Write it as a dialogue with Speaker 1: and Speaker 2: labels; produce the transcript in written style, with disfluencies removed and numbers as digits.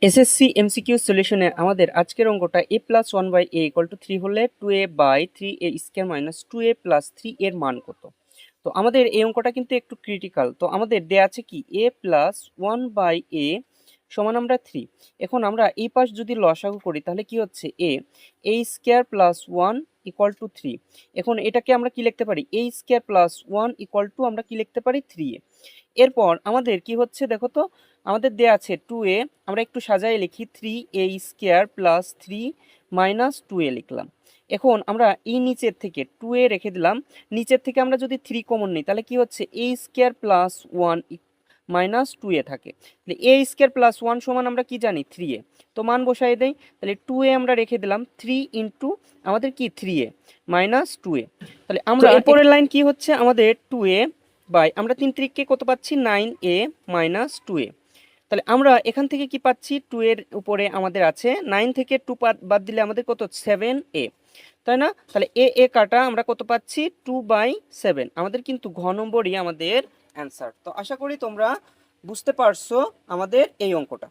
Speaker 1: SSC MCQ সলিউশনে আমাদের আজকের অঙ্কটা a plus one by a equal to three হলে two a by three a square minus two a plus three এর মান কত। তো আমাদের এই অঙ্কটা কিন্তু একটু ক্রিটিক্যাল। তো আমাদের দেয়া আছে কি এ প্লাস ওয়ান বাই এ সমান আমরা থ্রি। এখন আমরা এই পাশ যদি লসাগু করি তাহলে কি হচ্ছে a square plus one equal to three. এখন এটাকে আমরা কি লিখতে পারি a square plus one equal to আমরা কি লিখতে পারি থ্রি এ। এরপর আমাদের কি হচ্ছে দেখো তো, আমাদের দেয়া আছে টু এ, আমরা একটু সাজায় লিখি three a square plus three minus two a লিখলাম। এখন আমরা এই নিচের থেকে টু এ রেখে দিলাম, নিচের থেকে আমরা যদি থ্রি কমন নিই তাহলে কি হচ্ছে a square plus one minus two a থাকে। তাহলে এ স্কোয়ার প্লাস ওয়ান সমান আমরা কি জানি থ্রি এ। তো মান বসাই দেই, তাহলে টু এ আমরা রেখে দিলাম, থ্রি ইন্টু আমাদের কি থ্রি এ মাইনাস টু এ। তাহলে আমরা এরপরের লাইন কি হচ্ছে আমাদের টু এ বাই আমরা তিন তিরিককে কত পাচ্ছি নাইন এ মাইনাস টু এ। তাহলে আমরা এখান থেকে কি পাচ্ছি টু এর উপরে আমাদের আছে নাইন থেকে টু বাদ দিলে আমাদের কত সেভেন এ, তাই না? তাহলে এ কাটা আমরা কত পাচ্ছি টু বাই সেভেন। আমাদের কিন্তু ঘ নম্বরই আমাদের অ্যান্সার। তো আশা করি তোমরা বুঝতে পারছো আমাদের এই অঙ্কটা।